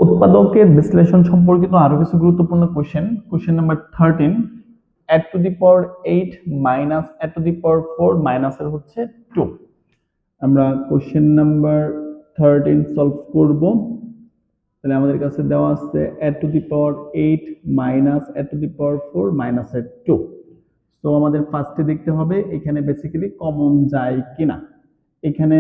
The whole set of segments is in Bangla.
উৎপাদকের বিশ্লেষণ সম্পর্কিত আরো কিছু গুরুত্বপূর্ণ question number 13, add to the power 8 minus add to the power 4 minus এর হচ্ছে 2। আমরা কোশ্চেন নাম্বার 13 সলভ করব। তাহলে আমাদের কাছে দেওয়া আছে add to the power 8 minus add to the power 4 minus এর 2। তো আমাদের ফার্স্টে দেখতে হবে এখানে বেসিক্যালি কমন যায় কিনা। এখানে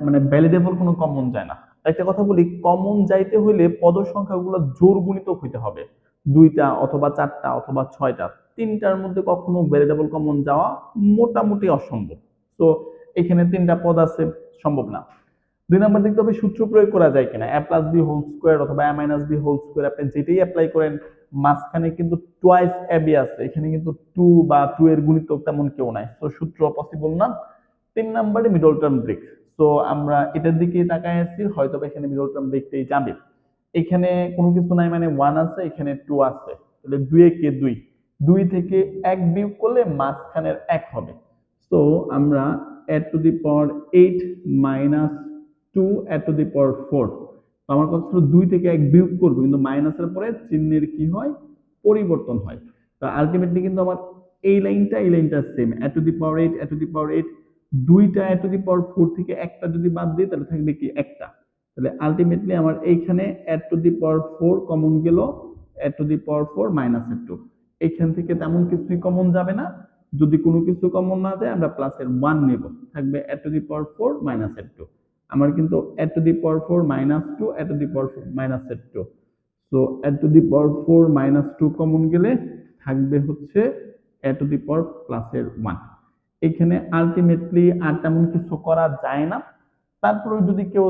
মানে ভ্যালিডেবল কোনো কমন যায় না। একটা কথা বলি, কমন যাইতে হইলে পদ সংখ্যাগুলো জোড় গুণিতক হইতে হবে, দুইটা অথবা চারটা অথবা ছয়টা। তিনটার মধ্যে কখনো ভ্যালিডেবল কমন যাওয়া মোটামুটি অসম্ভব। তো এখানে তিনটা পদ আছে, সম্ভব না। দুই নাম্বার দেখতে হবে সূত্র প্রয়োগ করা যায় কিনা, a plus B whole square অথবা a minus B whole square, আপনি যেটাই অ্যাপ্লাই করেন মাঝখানে কিন্তু টুয়াইস এ বি আছে, এখানে কিন্তু 2 বা 2 এর গুণিতক তেমন কেউ নাই, তো সূত্র পসিবল না। তিন নাম্বারে মিডল টার্ম ব্রেক। তো আমরা এটার দিকে তাকায় আছি, হয়তো এখানে মিডল টার্ম ব্রেকটাই যাবে। এখানে কোনো কিছু নাই মানে 1 আছে, এখানে 2 আছে, তাহলে 2 এ কে 2, 2 থেকে 1 বিয়োগ করলে মাঝখানের 1 হবে। তো আমরা add to the power 8 minus 2 add to the power 4। তো আমার কথা ছিল 2 থেকে 1 বিয়োগ করব, কিন্তু মাইনাসের পরে চিহ্নের কি হয়, পরিবর্তন হয়। তো আলটিমেটলি কিন্তু আমার এই লাইনটা same, add to the power 8 add to the power 8। দুইটা add to the power 4 থেকে একটা যদি বাদ দিই তাহলে থাকবে কি একটা। তাহলে আলটিমেটলি আমার এইখানে add to the power 4 common গেল, add to the power 4 minus এর 2। এইখান থেকে তেমন কিছুই কমন যাবে না। যদি কোনো কিছু কমন না যায় আমরা প্লাসের 1 নেব, থাকবে add to the power 4 minus এর 2। আমার কিন্তু add to the power 4 minus 2 add to the power 4 minus এর 2। So add to the power 4 minus 2 common গেলে থাকবে হচ্ছে add to the power প্লাসের 1। এখানে আলটিমেটলি আর তেমন কিছু করা যায় না। তারপরে যদি কেউ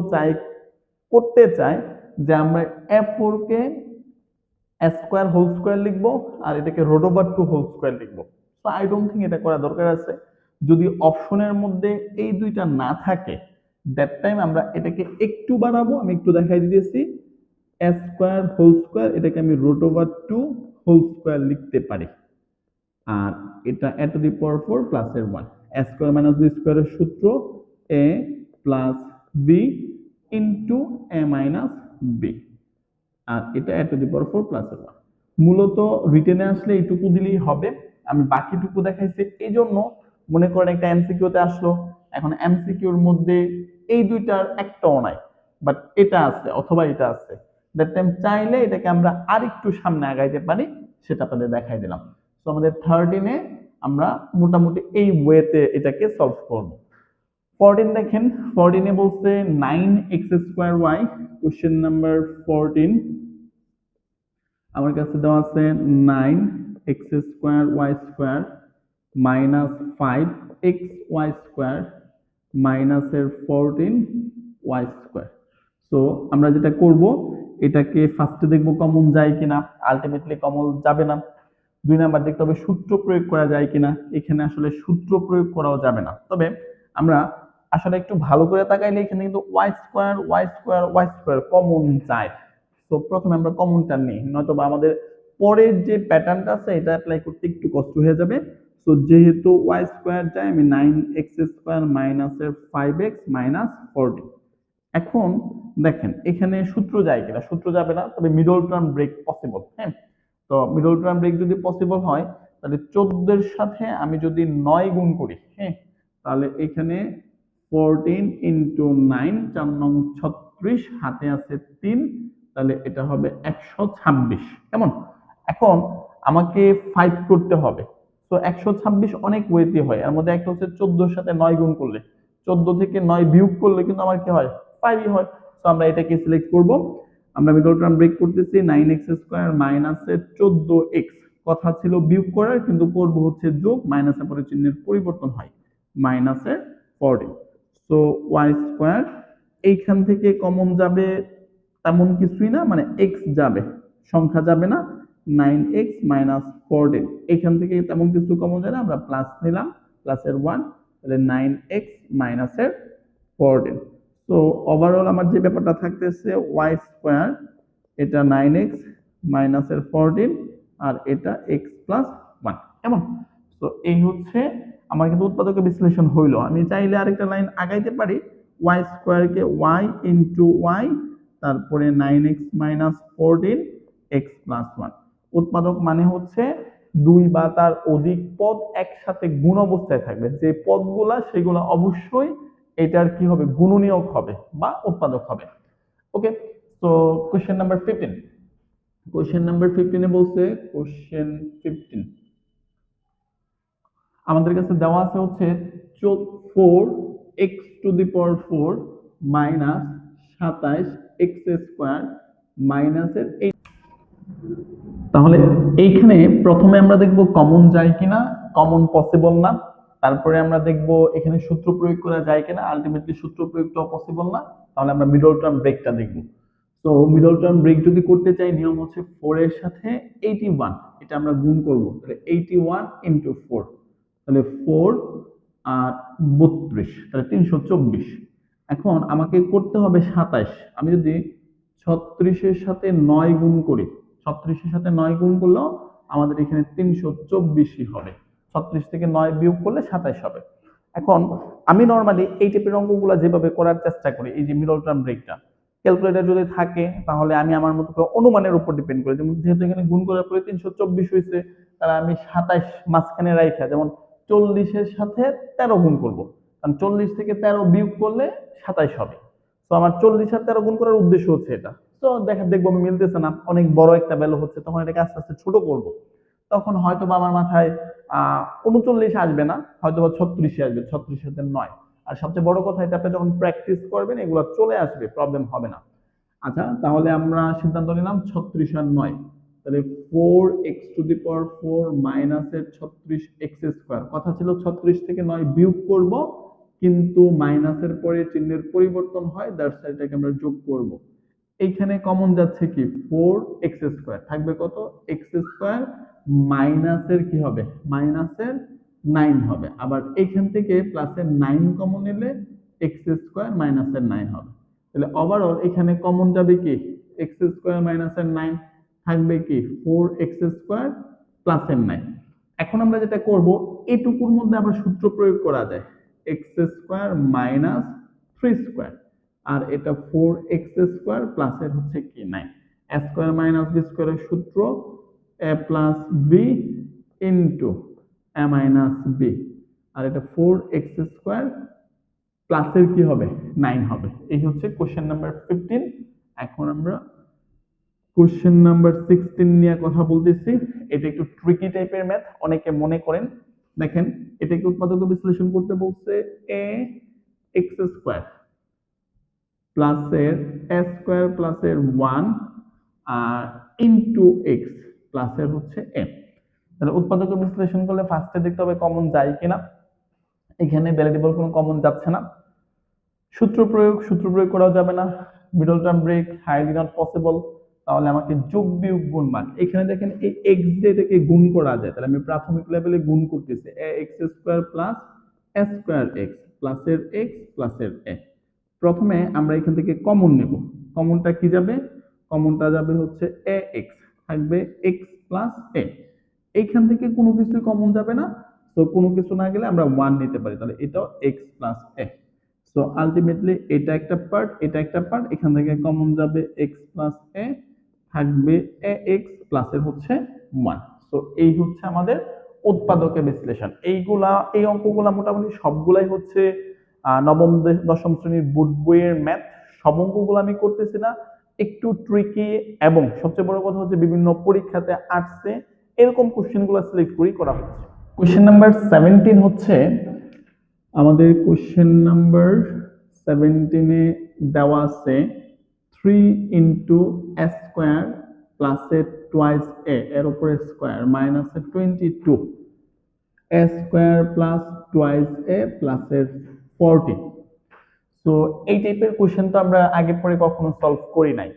করতে চায় যে আমরা a4 কে a স্কয়ার হোল স্কয়ার লিখবো আর এটাকে রুট ওভার 2 হোল স্কয়ার লিখবো, তো আই ডোন্ট থিঙ্ক এটা করা দরকার আছে। যদি অপশনের মধ্যে এই দুইটা না থাকে দ্যাট টাইম আমরা এটাকে একটু বাড়াবো, আমি একটু দেখাই দিতেছি। a স্কয়ার হোল স্কয়ার এটাকে আমি রুট ওভার 2 হোল স্কয়ার লিখতে পারি, আর এটা a to the power 4 plus এর 1। a স্কয়ার মাইনাস b স্কয়ারের সূত্র a plus b into a minus b, আর এটা a to the power 4 plus এর 1। মূলত রিটেনে আসলে এইটুকু দিলেই হবে। আমি বাকিটুকু দেখাইছি এই জন্য, মনে করেন একটা এমসিকিউতে আসলো, এখন এমসিকিউর মধ্যে এই দুইটার একটাও নাই, বাট এটা আছে অথবা এটা আছে, দ্যাট টাইম চাইলে এটাকে আমরা আরেকটু সামনে আগাইতে পারি, সেটা আপনাদের দেখাই দিলাম। তো আমাদের 13 এ আমরা মোটামুটি এই ওয়েতে এটাকে সলভ করব। 14 দেখেন, 14 এ বলছে 9x square y। Question number 14 আমার কাছে দেওয়া আছে 9x square y square minus 5xy square minus এর 14y স্কয়ার। সো আমরা যেটা করব এটাকে ফার্স্টে দেখব কমন যায় কিনা, আলটিমেটলি কমন যাবে না। দুই নাম্বার দেখতে হবে সূত্র প্রয়োগ করা যায় কিনা, এখানে আসলে সূত্র প্রয়োগ করাও যাবে না। তবে আমরা আসলে একটু ভালো করে তাকাইলে এখানে কিন্তু y square y square y square common যায়। তো প্রথমে আমরা কমনটা নিই, নয়তো বা আমাদের পরের যে প্যাটার্নটা আছে এটা অ্যাপ্লাই করতে একটু কষ্ট হয়ে যাবে। তো যেহেতু y স্কয়ার যায়, আমি 9x স্কয়ার মাইনাস এর 5x মাইনাস 14। এখন দেখেন এখানে সূত্র যায় কিনা, সূত্র যাবে না, তবে মিডল টার্ম ব্রেক পসিবল। হ্যাঁ, তো মিডল টার্ম ব্রেক যদি পসিবল হয় তাহলে 14 এর সাথে আমি যদি 9 গুণ করি, হ্যাঁ, তাহলে এখানে 14 ইন্টু 9 4 নং 36, হাতে আছে 3, তাহলে এটা হবে 126। কেমন? এখন আমাকে 5 করতে হবে। তো 126 অনেক ওয়েতে হয়, এর মধ্যে একটা হচ্ছে 14 এর সাথে 9 গুণ করলে, 14 থেকে 9 বিয়োগ করলে কিন্তু আমার কি হয়, 5 হয়। তো আমরা এটাকে সিলেক্ট করব। আমরা মিডল টার্ম ব্রেক করতেছি, 9x স্কয়ার মাইনাস এর 14x, কথা ছিল বিয়োগ করার কিন্তু করব হচ্ছে যোগ, মাইনাসের পরে চিহ্নের পরিবর্তন হয়, মাইনাস এর 14। সো y স্কয়ার এইখান থেকে কমন যাবে তেমন কিছুই না, মানে x যাবে, সংখ্যা যাবে না। 9x মাইনাস 14 এখান থেকে তেমন কিছু কমন যায় না, আমরা প্লাস নিলাম, প্লাসের 1, তাহলে 9x মাইনাস এর 14। তো ওভারঅল আমার যে ব্যাপারটা থাকতেছে y স্কয়ার, এটা 9x মাইনাস এর 14 আর এটা x প্লাস 1। কেমন? তো এই হচ্ছে আমার কিন্তু উৎপাদকের বিশ্লেষণ হইলো। আমি চাইলে আরেকটা লাইন আগাইতে পারি, y স্কয়ার কে y ইনটু y তারপরে 9x মাইনাস 14x প্লাস 1। উৎপাদক মানে হচ্ছে দুই বা তার অধিক পদ একসাথে গুণ অবস্থায় থাকবে, যে পদগুলা সেগুলো অবশ্যই এটার কি হবে, গুণনীয়ক হবে বা উৎপাদক হবে। ওকে, তো কোশ্চেন নাম্বার 15। কোশ্চেন নাম্বার 15 বলছে, কোশ্চেন 15 আমাদের কাছে দেওয়া আছে হচ্ছে 4x⁴ মাইনাস 27x² মাইনাসের 8। তাহলে এইখানে প্রথমে আমরা দেখব কমন যায় কিনা, কমন পসিবল না। তারপরে আমরা দেখব এখানে সূত্র প্রয়োগ করা যায় কিনা, আলটিমেটলি সূত্র প্রয়োগটাও পসিবল না। তাহলে আমরা মিডল টার্ম ব্রেকটা দেখব। তো মিডল টার্ম ব্রেক যদি করতে চাই, নিয়ম হচ্ছে 4 এর সাথে 81 এটা আমরা গুণ করব। তাহলে 81 ইনটু 4, তাহলে 4 আর 32, তাহলে 324। এখন আমাকে করতে হবে 27। আমি যদি 36 এর সাথে 9 গুণ করি, 36 এর সাথে 9 গুণ করলেও আমাদের এখানে 324ই হবে। 36 থেকে 9 বিয়োগ করলে 27 হবে। এখন আমি নরমালি এই টাইপের অঙ্কগুলো যেভাবে করার চেষ্টা করি, এই যে মিডল টার্ম ব্রেকটা, ক্যালকুলেটর যদি থাকে তাহলে আমি আমার মতো করে অনুমানের উপর ডিপেন্ড করি। যেমন যেহেতু এখানে গুণ করার পরে 324 হয়েছে, তাহলে আমি 27 মাঝখানে রাইখা, যেমন 40 এর সাথে 13 গুণ করব, কারণ 40 থেকে 13 বিয়োগ করলে 27 হবে। তো আমার 40 আর 13 গুণ করার উদ্দেশ্য হচ্ছে এটা। তো দেখবো আমি মিলতেছে না, অনেক বড় একটা ভ্যালু হচ্ছে, তখন এটাকে আস্তে আস্তে ছোট করব। তখন হয়তো বা আমার মাথায় 39 আসবে না, হয়তো বা 36 আসবে, 36 সাথে 9। আর সবচেয়ে বড় কথা, এটা আপনি যখন প্র্যাকটিস করবেন এগুলো চলে আসবে, প্রবলেম হবে না। আচ্ছা, তাহলে আমরা সিদ্ধান্ত নিলাম 36 আর 9, তাহলে 4x⁴ মাইনাসের 36x²। কথা ছিল 36 থেকে 9 বিয়োগ করব, কিন্তু মাইনাসের পরে চিহ্নের পরিবর্তন হয়, দ্যাটস এটাকে আমরা যোগ করব। এইখানে কমন যাচ্ছে কি 4x² থাকবে কত, x² মাইনাসের কি হবে, মাইনাসের 9 হবে। আবার এইখান থেকে প্লাসের 9 কমন নিলে x² মাইনাসের 9 হবে। তাহলে ওভারঅল এখানে কমন যাবে কি, x² মাইনাসের 9 থাকবে কি 4x² প্লাসের 9। এখন আমরা যেটা করব, এইটুকুর মধ্যে আবার সূত্র প্রয়োগ করা যায়, x² মাইনাস 3² আর এটা 4x² প্লাসের হচ্ছে কি 9, a² মাইনাস b² এর সূত্র a plus b into a minus b, আর এটা 4x² প্লাসের কি হবে 9 হবে। এই হচ্ছে কোশ্চেন নাম্বার 15। এখন আমরা কোশ্চেন নাম্বার 16 নিয়ে কথা বলতেছি। এটা একটু ট্রিকি টাইপের ম্যাথ, অনেকে মনে করেন। দেখেন, এটাকে উৎপাদক বিশ্লেষণ করতে বলছে, a x² প্লাসের a² প্লাসের 1 আর ইনটু x প্লাসের হচ্ছে a। তাহলে উৎপাদক বিশ্লেষণ করলে ফার্স্টে দেখতে হবে কমন যায় কিনা। এখানে ভ্যালিডেবল কোনো কমন যাচ্ছে না। সূত্র প্রয়োগ করা যাবে না। Middle term break highly not possible. তাহলে আমাকে যোগ বিয়োগ গুণ মান, এখানে দেখেন এই x দিয়ে এটাকে গুণ করা যায়, তাহলে আমি প্রাথমিক লেভেলে গুণ করতেছি ax² প্লাস a² প্লাসের x প্লাসের a। প্রথমে আমরা এখান থেকে কমন নেব। কমনটা কি যাবে, কমনটা যাবে হচ্ছে ax, থাকবে x প্লাস a। এইখান থেকে কোনো কিছু কমন যাবে না, তো কোনো কিছু না গেলে আমরা 1 নিতে পারি, তাহলে এটাও x plus a। So ultimately এটা একটা পার্ট, এটা একটা পার্ট, এখান থেকে কমন যাবে x প্লাস a, থাকবে ax প্লাসের হচ্ছে 1। সো এই হচ্ছে আমাদের উৎপাদকের বিশ্লেষণ। এই অঙ্কগুলা মোটামুটি সবগুলাই হচ্ছে নবম দশম শ্রেণীর বোর্ড বইয়ের ম্যাথ। সব অঙ্কগুলো আমি করতেছি না, একটু ট্রিকি, এবং সবচেয়ে বড় কথা হচ্ছে বিভিন্ন পরীক্ষাতে আসছে এরকম কোশ্চেনগুলো সিলেক্ট করেই করা হচ্ছে। কোশ্চেন নাম্বার 17 হচ্ছে আমাদের, কোশ্চেন নাম্বার 17-এ দেওয়া আছে 3 ইন্টু a² প্লাসের টুয়াইস a এর উপরে স্কোয়ার মাইনাসের 22, a² প্লাস টুয়াইস a প্লাসের 40। তো এই টাইপের কোশ্চেন তো আমরা আগে পরে কখনো সলভ করি নাই।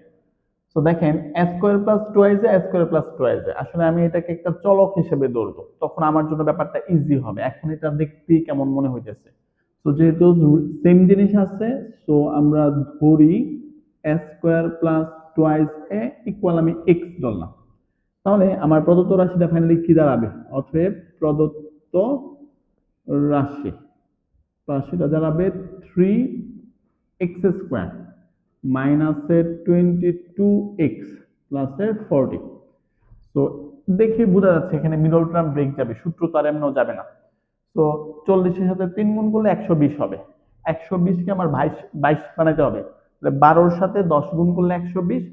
তো দেখেন a² plus twice a² plus twice, আসলে আমি এটাকে একটা চলক হিসেবে ধরবো, তখন আমার জন্য ব্যাপারটা ইজি হবে। এখন এটা দেখতেই কেমন মনে হইতেছে। তো যেহেতু সেম জিনিস আছে, সো আমরা ধরি a² plus twice a equal আমি x ধরলাম। তাহলে আমার প্রদত্ত রাশিটা ফাইনালি কি দাঁড়াবে, অতএব প্রদত্ত রাশিটা দাঁড়াবে 3x²। মাইনাসের 22x প্লাসের 40। তো দেখে বোঝা যাচ্ছে এখানে মিডল টার্ম ব্রেক যাবে, সূত্র তো আর এমনও যাবে না। তো 40-এর সাথে 3 গুণ করলে 120 হবে। 120কে আমার 22 বানাইতে হবে, তাহলে 12-র সাথে 10 গুণ করলে 120,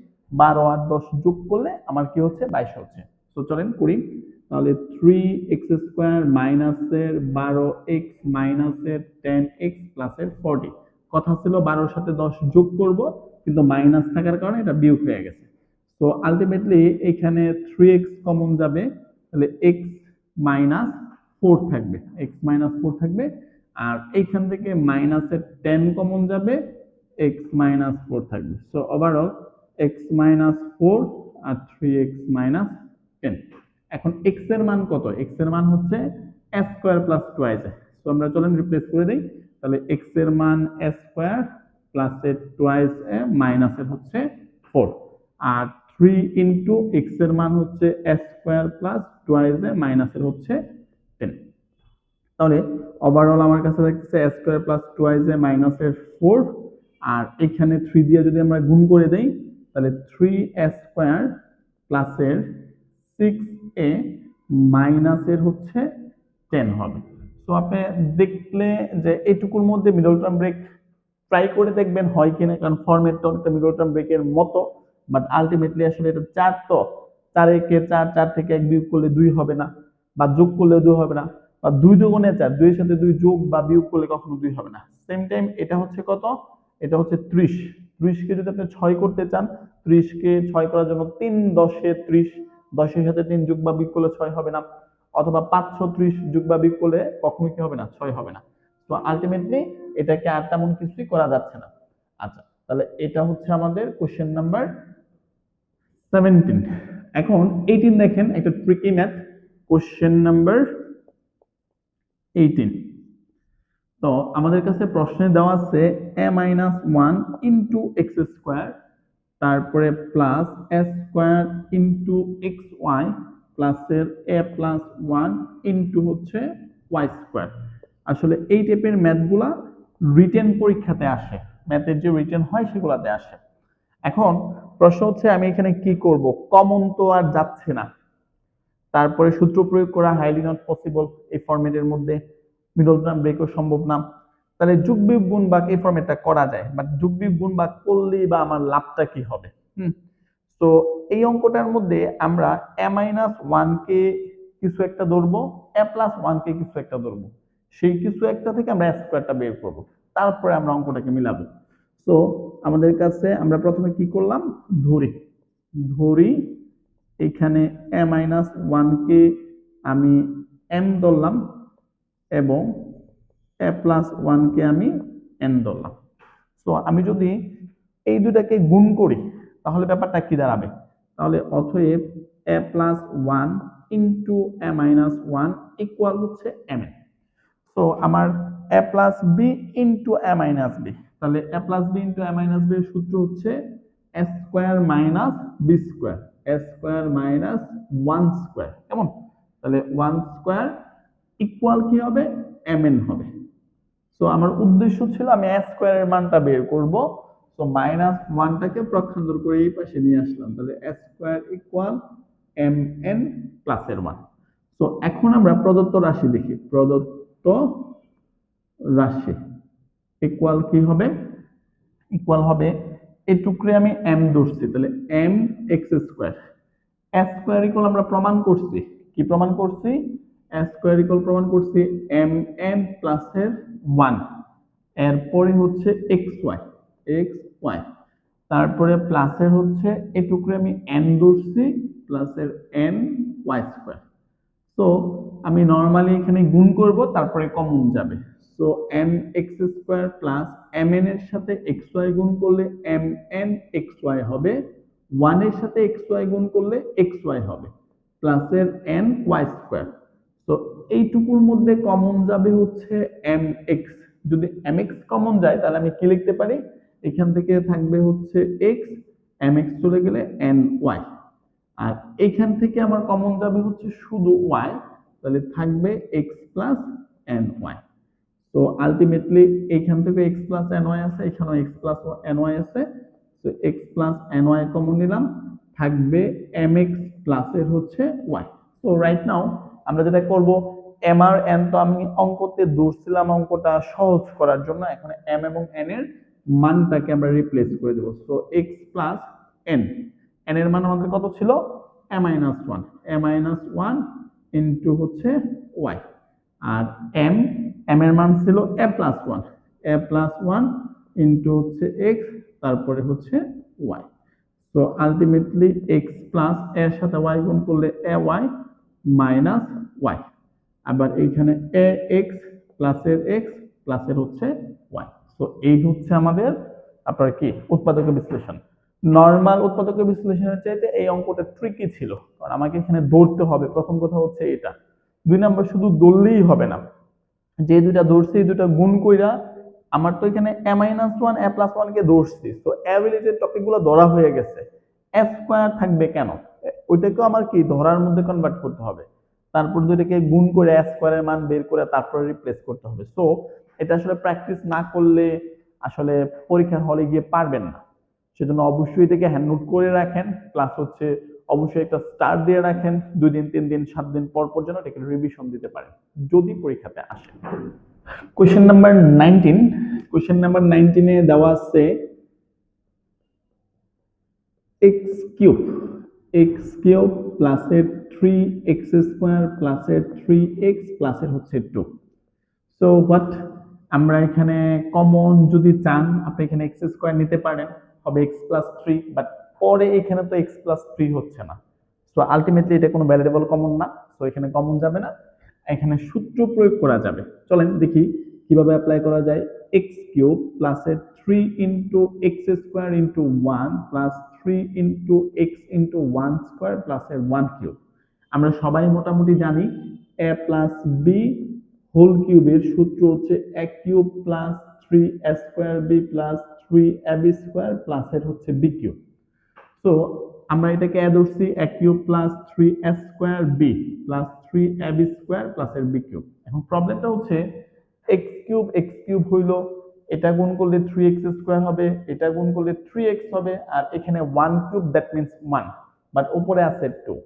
12 আর 10 যোগ করলে আমার কি হচ্ছে, 22 হচ্ছে। তো চলেন করি। তাহলে 3x² মাইনাসের 12x মাইনাসের 10x প্লাসের 40। কথা ছিল 12-র সাথে 10 যোগ করব, কিন্তু মাইনাস থাকার কারণে এটা বিয়োগ হয়ে গেছে। তো আলটিমেটলি এখানে 3x কমন যাবে, তাহলে x মাইনাস 4 থাকবে, x মাইনাস 4 থাকবে। আর এইখান থেকে মাইনাসের 10 কমন যাবে, x মাইনাস 4 থাকবে। সো ওভারঅল x মাইনাস 4 আর 3x মাইনাস 10। এখন x এর মান কত? x এর মান হচ্ছে s স্কয়ার প্লাস 2i। তো আমরা চলেন রিপ্লেস করে দেই। তাহলে x এর মান s স্কয়ার প্লাস 2i মাইনাসের হচ্ছে 4, আর 3 ইন্টু x এর মান হচ্ছে s স্কয়ার প্লাস 2i মাইনাসের হচ্ছে 10। তাহলে ওভারঅল আমার কাছে থাকছে s স্কয়ার প্লাস 2i মাইনাসের 4, আর এখানে 3 দিয়ে যদি আমরা গুণ করে দেই তাহলে 3s স্কয়ার প্লাসের 6a মাইনাসের হচ্ছে 10 হবে। তো আপনি দেখলে যে এইটুকুর মধ্যে মিডল টার্ম ব্রেক ট্রাই করে দেখবেন হয় কিনা, কারণ ফরম্যাটটা অনেকটা মিডল টার্ম ব্রেকের মতো, বাট আলটিমেটলি আসলে এটা 4, তো 4 একে 4, 4 থেকে 1 বিয়োগ করলে 2 হবে না, বা যোগ করলে 2 হবে না, বা 2 দুগুণে 4, 2 এর সাথে 2 যোগ বা বিয়োগ করলে কখনো 2 হবে না। সেম টাইম এটা হচ্ছে কত? এটা হচ্ছে 30। 30 কে যদি আপনি 6 করতে চান, 30 কে 6 করার জন্য 3 10 এ 30, 10 এর সাথে 3 যোগ বা বিয়োগ করলে 6 হবে না, অথবা 530 যোগ বা বিয়োগ করলে কখনোই কি হবে না, 6 হবে না। তো আলটিমেটলি এটাকে আর তেমন কিছুই করা যাচ্ছে না। আচ্ছা, তাহলে এটা হচ্ছে আমাদের কোশ্চেন নাম্বার 17। এখন 18 দেখেন, একটা ট্রিকি ম্যাথ। Question number 18। তো আমাদের কাছে প্রশ্নে দেওয়া আছে a-1 ইন্টু এক্স স্কোয়ার, তারপরে plus s square into xy প্লাসের a প্লাস 1 ইন্টু হচ্ছে y স্কোয়ার। আসলে এই টাইপের ম্যাথগুলা রিটেন পরীক্ষাতে আসে, ম্যাথের যে রিটেন হয় সেগুলাতে আসে। এখন প্রশ্ন হচ্ছে আমি এখানে কি করব, কমন তো আর যাচ্ছে না, তারপরে সূত্র প্রয়োগ করা হাইলি নট পসিবল এই ফরম্যাটের মধ্যে, মিডল টার্ম ব্রেকও সম্ভব না। তাহলে যোগ বিয়োগ গুণ ভাগ এই ফরম্যাটটা করা যায়, বাট যোগ বিয়োগ গুণ ভাগ করলেই বা আমার লাভটা কি হবে? তো এই অঙ্কটার মধ্যে আমরা a-1 কে কিছু একটা ধরবো, a+1 কে কিছু একটা ধরবো, সেই কিছু একটা থেকে আমরা স্কয়ারটা বের করব, তারপরে আমরা অঙ্কটাকে মিলাবো। তো আমাদের কাছে আমরা প্রথমে কি করলাম, ধরি ধরি এখানে a-1 কে আমি m ধরলাম এবং a+1 কে আমি n ধরলাম। তো আমি যদি এই দুটাকে গুণ করি তাহলে ব্যাপারটা কি দাঁড়াবে? তাহলে অতএব a+1 ইন্টু a-1 ইকুয়াল হচ্ছে mn। তো আমার a plus B into a-b, তাহলে a plus B into a-b এর সূত্র হচ্ছে a square minus B square, a square minus 1 square, কেমন? তাহলে 1 স্কোয়ার ইকুয়াল কি হবে, mn হবে। তো আমার উদ্দেশ্য ছিল আমি a স্কোয়ারের মানটা বের করব। তো মাইনাস 1টাকে প্রক্ষান্তর করে এই পাশে নিয়ে আসলাম, তাহলে a স্কোয়ার ইকুয়াল mn প্লাসের 1। তো এখন আমরা প্রদত্ত রাশি দেখি, প্রদত্ত রাশি ইকুয়াল কি হবে, ইকুয়াল হবে এটুকরে আমি m ধরছি, তাহলে m x square, a square equal আমরা প্রমাণ করছি, কি প্রমাণ করছি, a স্কোয়ার ইকুয়াল প্রমাণ করছি mn প্লাসের 1, এরপরে হচ্ছে xy, তারপরে প্লাসের হচ্ছে এটুকরে আমি n ধরছি, প্লাসের n y স্কোয়ার। তো আমি নরমালি এখানে গুণ করব, তারপরে কমন যাবে। So m x square plus mn এর সাথে xy গুণ করলে mn xy হবে, 1 এর সাথে xy গুণ করলে xy হবে, প্লাসের n y স্কোয়ার। তো এইটুকুর মধ্যে কমন যাবে হচ্ছে mx। যদি mx কমন যায় তাহলে আমি কি লিখতে পারি, এখান থেকে থাকবে হচ্ছে x, mx চলে গেলে ny, আর এখান থেকে আমার কমন যাবে হচ্ছে শুধু y, তাহলে থাকবে x প্লাস ny। তো আলটিমেটলি এখান থেকে x প্লাস ny আছে, এখানেও x প্লাস ny আছে, তো X plus N Y common নিলাম, থাকবে এম এক্স প্লাস এর হচ্ছে ওয়াই। তো রাইট নাও আমরা যেটা করব, এম আর এন তো আমি অঙ্কতে ধরছিলাম অঙ্কটা সহজ করার জন্য, এখন এম এবং এন এর মানটাকে আমরা রিপ্লেস করে দেবো। So x plus N, N এর মান আমাদের কত ছিল, এ মাইনাস ওয়ান, এ মাইনাস ওয়ান ইন্টু হচ্ছে ওয়াই। আর এম, এম এর মান ছিল এ প্লাস ওয়ান, এ প্লাস ওয়ান ইন্টু হচ্ছে এক্স, তারপরে হচ্ছে ওয়াই। তো আলটিমেটলি এক্স প্লাস এর সাথে ওয়াই গুণ করলে এ ওয়াই মাইনাস ওয়াই, আবার এইখানে এ এক্স প্লাসের এক্স প্লাসের হচ্ছে ওয়াই। তো এই হচ্ছে আমাদের আপনার কি উৎপাদক বিশ্লেষণ। নর্মাল উৎপাদক বিশ্লেষণের চাইতে এই অঙ্কটা ট্রিকি ছিল, কারণ আমাকে এখানে ধরতে হবে। প্রথম কথা হচ্ছে এটা, দুই নাম্বার শুধু ধরলেই হবে না, যে দুইটা ধরছি এই দুইটা গুণ কইরা, আমার তো এখানে এ মাইনাস ওয়ান এ প্লাস ওয়ান কে ধরছি, তো এ রিলেটেড টপিক গুলো ধরা হয়ে গেছে, এ স্কোয়ার থাকবে কেন, ওইটাকেও আমার কি ধরার মধ্যে কনভার্ট করতে হবে, তারপর দুইটাকে গুণ করে এ স্কোয়ারের মান বের করে তারপরে রিপ্লেস করতে হবে। সো এটা আসলে প্র্যাকটিস না করলে আসলে পরীক্ষার হলে গিয়ে পারবেন না। সেজন্য অবশ্যই এটাকে হ্যান্ড নোট করে রাখেন, প্লাস হচ্ছে অবশ্যই একটা স্টার দিয়ে রাখেন, 2 দিন 3 দিন 7 দিন পর পর যেন এটাকে রিভিশন দিতে পারেন যদি পরীক্ষাতে আসে। কোশ্চেন নাম্বার 19, কোশ্চেন নাম্বার 19 এ দেওয়া আছে এক্স কিউব, এক্স কিউব প্লাসের 3x স্কোয়ার প্লাসের 3x প্লাসের হচ্ছে 2। সো হোয়াট, আমরা এখানে কমন যদি চান আপনি এখানে এক্স স্কোয়ার নিতে পারেন, হবে এক্স প্লাস থ্রি, বাট পরে এখানে তো এক্স প্লাস থ্রি হচ্ছে না, সো আলটিমেটলি এটা কোনো ভ্যালিডেবল কমন না, সো এখানে কমন যাবে না, এখানে সূত্র প্রয়োগ করা যাবে। চলেন দেখি কিভাবে অ্যাপ্লাই করা যায়। এক্স কিউব প্লাসের 3 × x² × 1 প্লাস 3 × x × 1 স্কোয়ার প্লাসের 1 কিউব। আমরা সবাই মোটামুটি জানি a প্লাস বি হোল কিউবের সূত্র হচ্ছে a cube plus 3a² B plus 3ab square প্লাসের হচ্ছে b কিউব। তো আমরা এটাকে a ধরছি a cube plus 3a² B plus 3ab square প্লাসের b কিউব। এখন প্রবলেমটা হচ্ছে x কিউব হইলো, এটা গুণ করলে 3x² হবে, এটা গুণ করলে 3x হবে, আর এখানে 1 কিউব দ্যাট মিন্স 1, বাট উপরে আছে 2।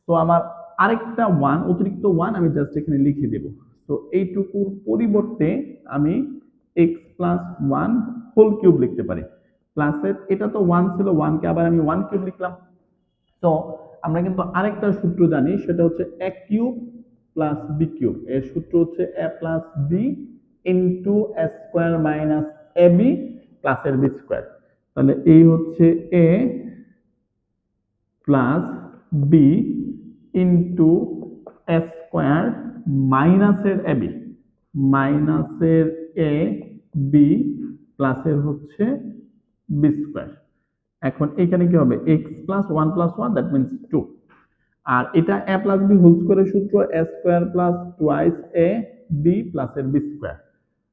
তো আমার আরেকটা 1 অতিরিক্ত 1 আমি জাস্ট এখানে লিখে দেব। তো এইটুকুর পরিবর্তে আমি x প্লাস 1 হোল কিউব লিখতে পারি, প্লাসের এটা তো 1 ছিল, 1 কে আবার আমি 1 কিউব লিখলাম। তো আমরা কিন্তু আরেকটা সূত্র জানি, সেটা হচ্ছে a cube plus b cube, এর সূত্র হচ্ছে a plus b into a square minus ab প্লাসের b স্কোয়ার। তাহলে এই হচ্ছে a plus B into A square মাইনাসের এ বি, মাইনাসের এ বি প্লাসের হচ্ছে বি স্কোয়ার। এখন এখানে কি হবে, x plus one plus one that means 2, আর এটা এ প্লাস বি হোল স্কোয়ারের সূত্র এ square plus twice A B প্লাসের বি স্কোয়ার।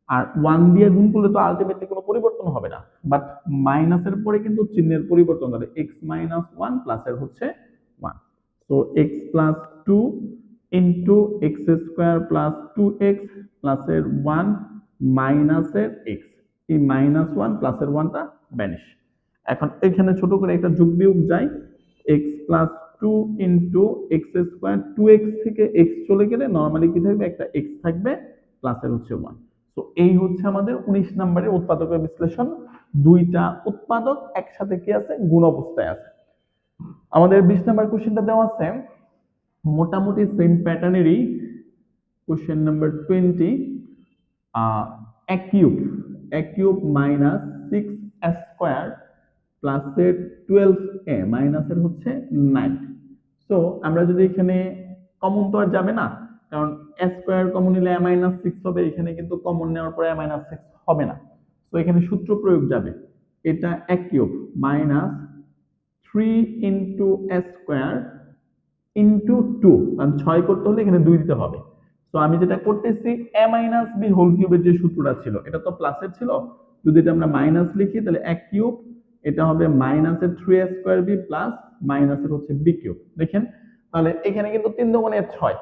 আর 1 দিয়ে গুণ করলে তো আলটিমেটলি কোনো পরিবর্তন হবে না, বাট মাইনাসের পরে কিন্তু চিহ্নের পরিবর্তন হবে, x মাইনাস 1 প্লাসের হচ্ছে 1। তো x plus 2 into x square plus 2x প্লাসের 1 মাইনাসের x, এই মাইনাস 1 প্লাসের 1টা ভ্যানিশ। এখন এখানে ছোট করে একটা যোগ বিয়োগ যায়, x plus 2 into x square, 2x থেকে x চলে গেলে নর্মালি কি থাকবে, একটা x থাকবে প্লাসের হচ্ছে 1। তো এই হচ্ছে আমাদের 19 নম্বরের উৎপাদকের বিশ্লেষণ। দুইটা উৎপাদক একসাথে কি আছে, গুণ অবস্থায় আছে। আমাদের 20 নম্বর কোশ্চেনটা দেওয়া আছে মোটামুটি সেম প্যাটার্নেরই, question number 20, a cube minus 6a square প্লাসের 12a মাইনাসের হচ্ছে 9। তো আমরা যদি এখানে কমন তো আর যাবে না, কারণ a স্কোয়ার কমন নিলে a মাইনাস 6 হবে, এখানে কিন্তু কমন নেওয়ার পরে a মাইনাস 6 হবে না, তো এখানে সূত্র প্রয়োগ যাবে, এটা a cube minus 3 into a square into 2, কারণ 6 করতে হলে এখানে 2 দিতে হবে। তো আমি যেটা করতেছি a মাইনাস বি হোল কিউবের যে সূত্রটা ছিল এটা তো প্লাসের ছিল, যদি এটা আমরা মাইনাস লিখি তাহলে a কিউব, এটা হবে মাইনাসের 3a² বি প্লাস মাইনাসের হচ্ছে বি কিউব। দেখেন তাহলে এখানে কিন্তু 3 দুগুণে 6,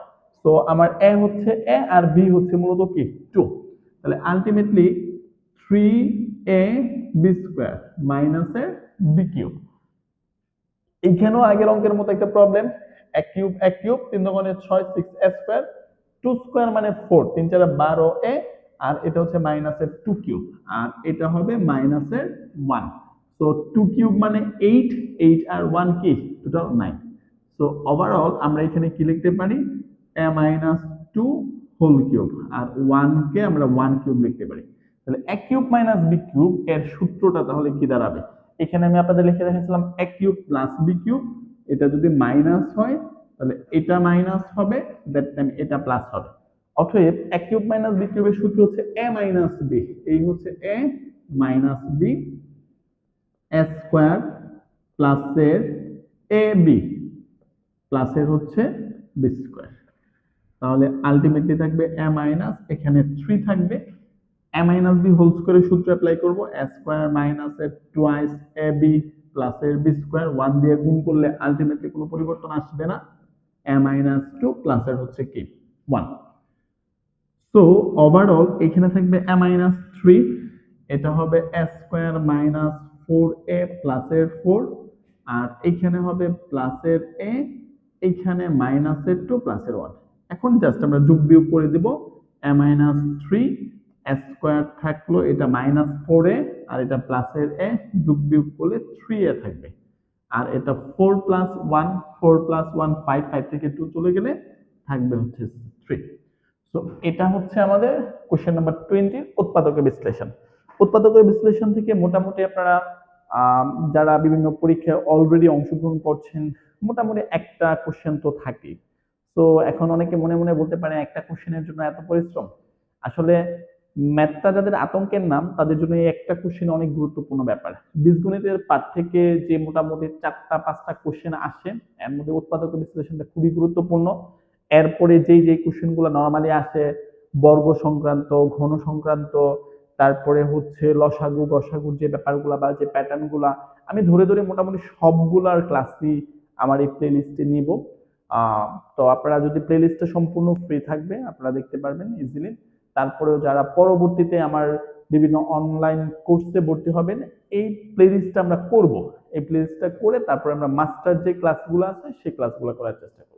তো আমার a হচ্ছে a আর b হচ্ছে মূলত কি 2, তাহলে আলটিমেটলি 3 এ বি স্কোয়ার মাইনাসের বি কিউব। এইখানেও আগের অঙ্কের মতো একটা প্রবলেম, এক কিউব 3 দুগুণে 6 6 এ স্কোয়ার, 2 স্কোয়ার মানে 4, 3 4 12 এ, আর এটা হচ্ছে মাইনাসের 2 কিউব, আর এটা হবে মাইনাসের 1। সো 2 কিউব মানে 8, 8 আর 1 কি টোটাল 9। সো ওভারঅল আমরা এখানে কি লিখতে পারি, a মাইনাস 2 হোল কিউব, আর 1 কে আমরা 1 কিউব লিখতে পারি। তাহলে a cube minus b cube এর সূত্রটা তাহলে কি দাঁড়াবে, এখানে আমি আপনাদের লিখে রেখেছিলাম a cube plus b cube, এটা যদি মাইনাস হয় তাহলে এটা মাইনাস হবে, দ্যাট টাইম এটা প্লাস হবে। অতএব a কিউব মাইনাস b কিউবের সূত্র হচ্ছে a মাইনাস b, এই হচ্ছে a মাইনাস b স্কয়ার প্লাসের এ বি প্লাসের হচ্ছে বি স্কয়ার। তাহলে আলটিমেটলি থাকবে a মাইনাস, এখানে 3 থাকবে, a মাইনাস বি হোল স্কয়ারের সূত্র অ্যাপ্লাই করব, a স্কয়ার মাইনাস এর টুয়াইস এ বি প্লাসের বি স্কয়ার, 1 দিয়ে গুণ করলে আলটিমেটলি কোনো পরিবর্তন আসবে না, a মাইনাস 2 প্লাসের হচ্ছে কি 1। সো ওভারঅল এখানে থাকবে a মাইনাস 3, এটা হবে a স্কয়ার মাইনাস 4a প্লাসের 4, আর এখানে হবে প্লাসের a, এখানে মাইনাসের 2 প্লাসের 1। এখন জাস্ট আমরা যোগ বিয়োগ করে দিব, a মাইনাস 3 a স্কয়ার থাকলো, এটা মাইনাস 4a, আর এটা প্লাসের a, যোগ বিয়োগ করলে 3a থাকবে, আর এটা 4 প্লাস 1, 4 প্লাস 1 5, 5 থেকে 2 চলে গেলে থাকবে হচ্ছে 3। তো এটা হচ্ছে আমাদের কোশ্চেন নাম্বার 20 উৎপাদকের বিশ্লেষণ। উৎপাদকের বিশ্লেষণ থেকে মোটামুটি আপনারা যারা বিভিন্ন পরীক্ষায় অলরেডি অংশগ্রহণ করছেন, মোটামুটি একটা কোশ্চেন তো থাকেই। তো এখন অনেকে মনে মনে বলতে পারে একটা কোশ্চেনের জন্য এত পরিশ্রম। আসলে ম্যাথটা যাদের আতঙ্কের নাম তাদের জন্য এই একটা কোশ্চেন অনেক গুরুত্বপূর্ণ ব্যাপার। বীজগণিতের পাঠ থেকে যে মোটামুটি 4টা 5টা কোশ্চেন আসে, এর মধ্যে উৎপাদকের বিশ্লেষণটা খুবই গুরুত্বপূর্ণ। এরপরে যেই কোশ্চেনগুলো নরমালি আসে, বর্গ সংক্রান্ত, ঘন সংক্রান্ত, তারপরে হচ্ছে লসাগু গসাগুর যে ব্যাপারগুলা বা যে প্যাটার্নগুলা, আমি ধরে ধরে মোটামুটি সবগুলার ক্লাসই আমার এই প্লেলিস্টে নিব। তো আপনারা যদি প্লেলিস্টটা সম্পূর্ণ ফ্রি থাকবে, আপনারা দেখতে পারবেন ইজিলি। তারপরেও যারা পরবর্তীতে আমার বিভিন্ন অনলাইন কোর্সে ভর্তি হবেন, এই প্লেলিস্টটা আমরা করব, এই প্লেলিস্টটা করে তারপরে আমরা মাস্টার যে ক্লাসগুলো আছে সেই ক্লাসগুলো করার চেষ্টা করব।